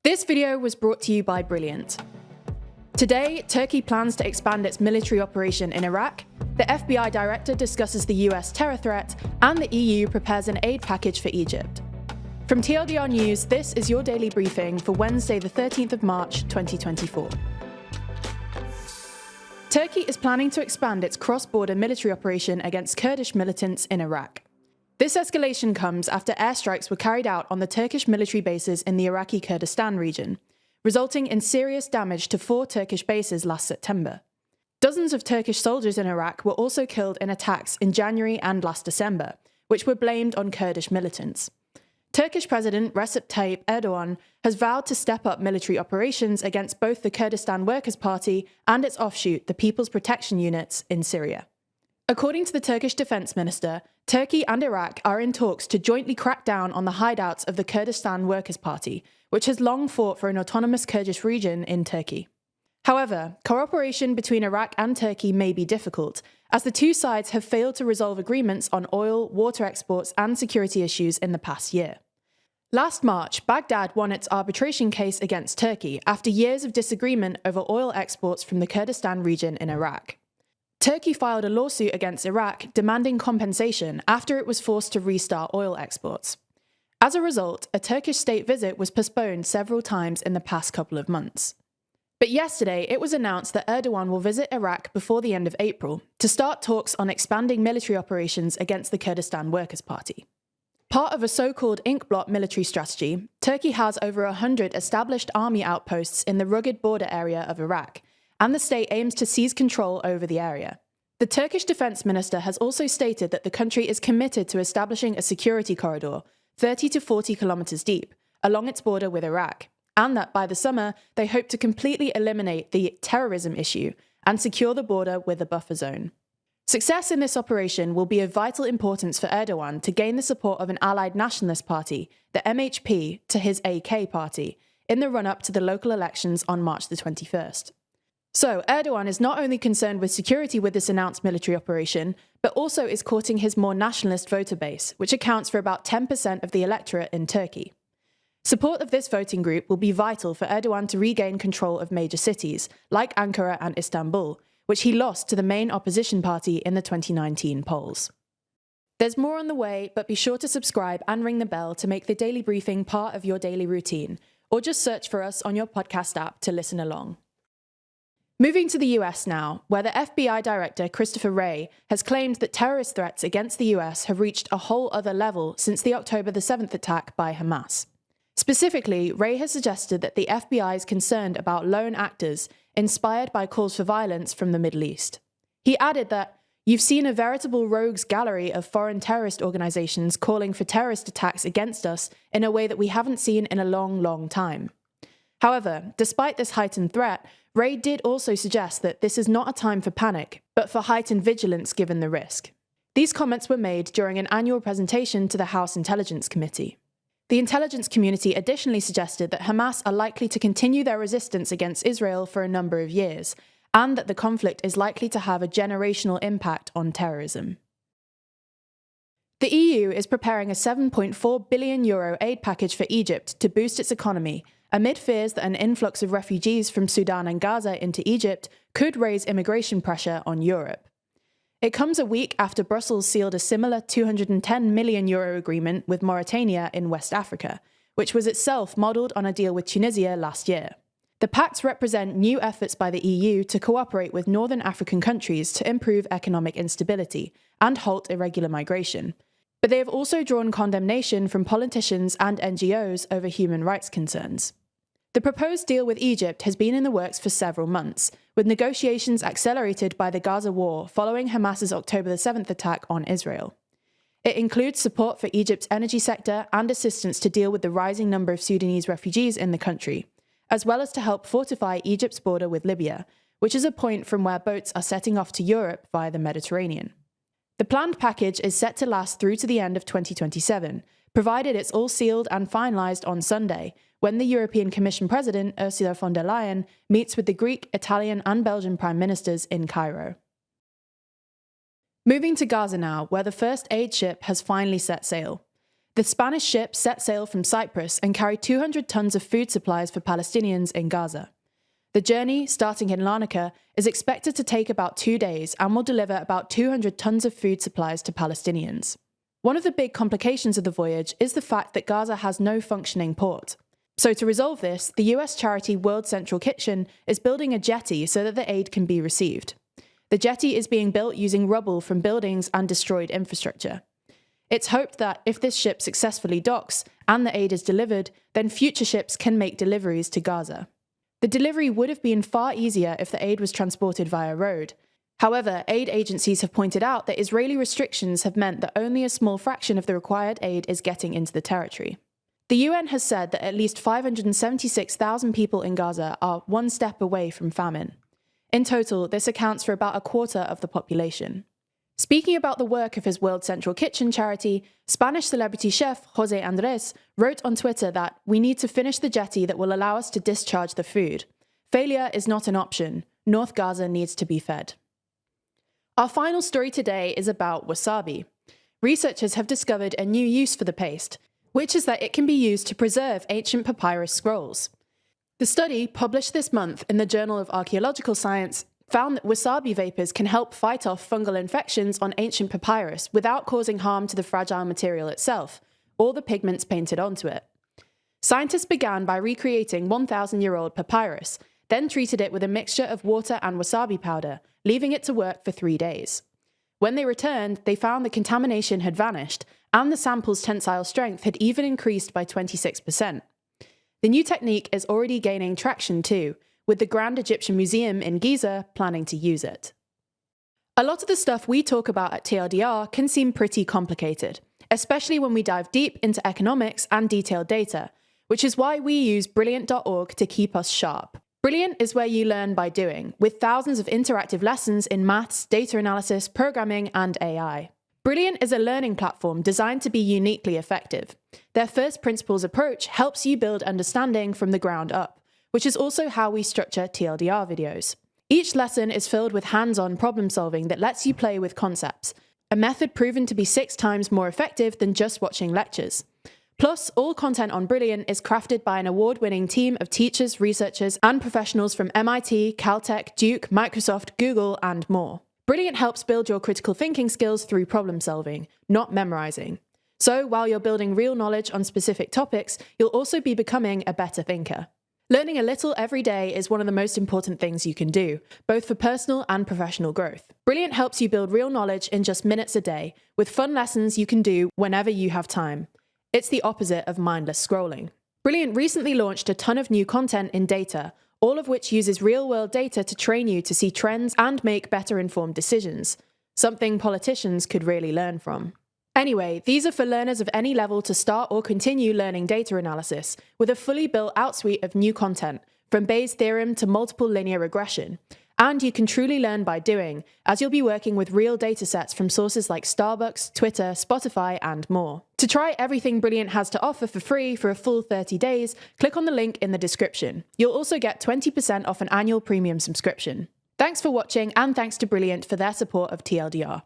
This video was brought to you by Brilliant. Today, Turkey plans to expand its military operation in Iraq, the FBI director discusses the US terror threat, and the EU prepares an aid package for Egypt. From TLDR News, this is your daily briefing for Wednesday, the 13th of March, 2024. Turkey is planning to expand its cross-border military operation against Kurdish militants in Iraq. This escalation comes after airstrikes were carried out on the Turkish military bases in the Iraqi Kurdistan region, resulting in serious damage to 4 Turkish bases last September. Dozens of Turkish soldiers in Iraq were also killed in attacks in January and last December, which were blamed on Kurdish militants. Turkish President Recep Tayyip Erdogan has vowed to step up military operations against both the Kurdistan Workers' Party and its offshoot, the People's Protection Units, in Syria. According to the Turkish defense minister, Turkey and Iraq are in talks to jointly crack down on the hideouts of the Kurdistan Workers' Party, which has long fought for an autonomous Kurdish region in Turkey. However, cooperation between Iraq and Turkey may be difficult, as the two sides have failed to resolve agreements on oil, water exports, and security issues in the past year. Last March, Baghdad won its arbitration case against Turkey after years of disagreement over oil exports from the Kurdistan region in Iraq. Turkey filed a lawsuit against Iraq demanding compensation after it was forced to restart oil exports. As a result, a Turkish state visit was postponed several times in the past couple of months. But yesterday, it was announced that Erdogan will visit Iraq before the end of April to start talks on expanding military operations against the Kurdistan Workers' Party. Part of a so-called inkblot military strategy, Turkey has over 100 established army outposts in the rugged border area of Iraq, and the state aims to seize control over the area. The Turkish defense minister has also stated that the country is committed to establishing a security corridor 30 to 40 kilometers deep along its border with Iraq, and that by the summer they hope to completely eliminate the terrorism issue and secure the border with a buffer zone. Success in this operation will be of vital importance for Erdogan to gain the support of an allied nationalist party, the MHP, to his AK party, in the run-up to the local elections on March the 21st. So, Erdogan is not only concerned with security with this announced military operation, but also is courting his more nationalist voter base, which accounts for about 10% of the electorate in Turkey. Support of this voting group will be vital for Erdogan to regain control of major cities, like Ankara and Istanbul, which he lost to the main opposition party in the 2019 polls. There's more on the way, but be sure to subscribe and ring the bell to make the daily briefing part of your daily routine, or just search for us on your podcast app to listen along. Moving to the US now, where the FBI director Christopher Wray has claimed that terrorist threats against the US have reached a whole other level since the October the 7th attack by Hamas. Specifically, Wray has suggested that the FBI is concerned about lone actors inspired by calls for violence from the Middle East. He added that, "You've seen a veritable rogues gallery of foreign terrorist organizations calling for terrorist attacks against us in a way that we haven't seen in a long, long time." However, despite this heightened threat, Wray did also suggest that this is not a time for panic, but for heightened vigilance given the risk. These comments were made during an annual presentation to the House Intelligence Committee. The intelligence community additionally suggested that Hamas are likely to continue their resistance against Israel for a number of years, and that the conflict is likely to have a generational impact on terrorism. The EU is preparing a €7.4 billion aid package for Egypt to boost its economy, amid fears that an influx of refugees from Sudan and Gaza into Egypt could raise immigration pressure on Europe. It comes a week after Brussels sealed a similar €210 million agreement with Mauritania in West Africa, which was itself modelled on a deal with Tunisia last year. The pacts represent new efforts by the EU to cooperate with northern African countries to improve economic instability and halt irregular migration. But they have also drawn condemnation from politicians and NGOs over human rights concerns. The proposed deal with Egypt has been in the works for several months, with negotiations accelerated by the Gaza war following Hamas's October the 7th attack on Israel. It includes support for Egypt's energy sector and assistance to deal with the rising number of Sudanese refugees in the country, as well as to help fortify Egypt's border with Libya, which is a point from where boats are setting off to Europe via the Mediterranean. The planned package is set to last through to the end of 2027, provided it's all sealed and finalised on Sunday, when the European Commission President Ursula von der Leyen meets with the Greek, Italian and Belgian Prime Ministers in Cairo. Moving to Gaza now, where the first aid ship has finally set sail. The Spanish ship set sail from Cyprus and carried 200 tons of food supplies for Palestinians in Gaza. The journey, starting in Larnaca, is expected to take about 2 days and will deliver about 200 tons of food supplies to Palestinians. One of the big complications of the voyage is the fact that Gaza has no functioning port. So to resolve this, the US charity World Central Kitchen is building a jetty so that the aid can be received. The jetty is being built using rubble from buildings and destroyed infrastructure. It's hoped that if this ship successfully docks and the aid is delivered, then future ships can make deliveries to Gaza. The delivery would have been far easier if the aid was transported via road. However, aid agencies have pointed out that Israeli restrictions have meant that only a small fraction of the required aid is getting into the territory. The UN has said that at least 576,000 people in Gaza are one step away from famine. In total, this accounts for about a quarter of the population. Speaking about the work of his World Central Kitchen charity, Spanish celebrity chef José Andrés wrote on Twitter that we need to finish the jetty that will allow us to discharge the food. Failure is not an option. North Gaza needs to be fed. Our final story today is about wasabi. Researchers have discovered a new use for the paste, which is that it can be used to preserve ancient papyrus scrolls. The study, published this month in the Journal of Archaeological Science, found that wasabi vapors can help fight off fungal infections on ancient papyrus without causing harm to the fragile material itself, or the pigments painted onto it. Scientists began by recreating 1,000-year-old papyrus, then treated it with a mixture of water and wasabi powder, leaving it to work for 3 days. When they returned, they found the contamination had vanished, and the sample's tensile strength had even increased by 26%. The new technique is already gaining traction too, with the Grand Egyptian Museum in Giza planning to use it. A lot of the stuff we talk about at TLDR can seem pretty complicated, especially when we dive deep into economics and detailed data, which is why we use Brilliant.org to keep us sharp. Brilliant is where you learn by doing, with thousands of interactive lessons in maths, data analysis, programming, and AI. Brilliant is a learning platform designed to be uniquely effective. Their first principles approach helps you build understanding from the ground up, which is also how we structure TLDR videos. Each lesson is filled with hands-on problem solving that lets you play with concepts, a method proven to be 6 times more effective than just watching lectures. Plus, all content on Brilliant is crafted by an award-winning team of teachers, researchers, and professionals from MIT, Caltech, Duke, Microsoft, Google, and more. Brilliant helps build your critical thinking skills through problem solving, not memorizing. So, while you're building real knowledge on specific topics, you'll also be becoming a better thinker. Learning a little every day is one of the most important things you can do, both for personal and professional growth. Brilliant helps you build real knowledge in just minutes a day, with fun lessons you can do whenever you have time. It's the opposite of mindless scrolling. Brilliant recently launched a ton of new content in data, all of which uses real-world data to train you to see trends and make better-informed decisions, something politicians could really learn from. Anyway, these are for learners of any level to start or continue learning data analysis, with a fully built-out suite of new content, from Bayes' theorem to multiple linear regression. And you can truly learn by doing, as you'll be working with real datasets from sources like Starbucks, Twitter, Spotify, and more. To try everything Brilliant has to offer for free for a full 30 days, click on the link in the description. You'll also get 20% off an annual premium subscription. Thanks for watching, and thanks to Brilliant for their support of TLDR.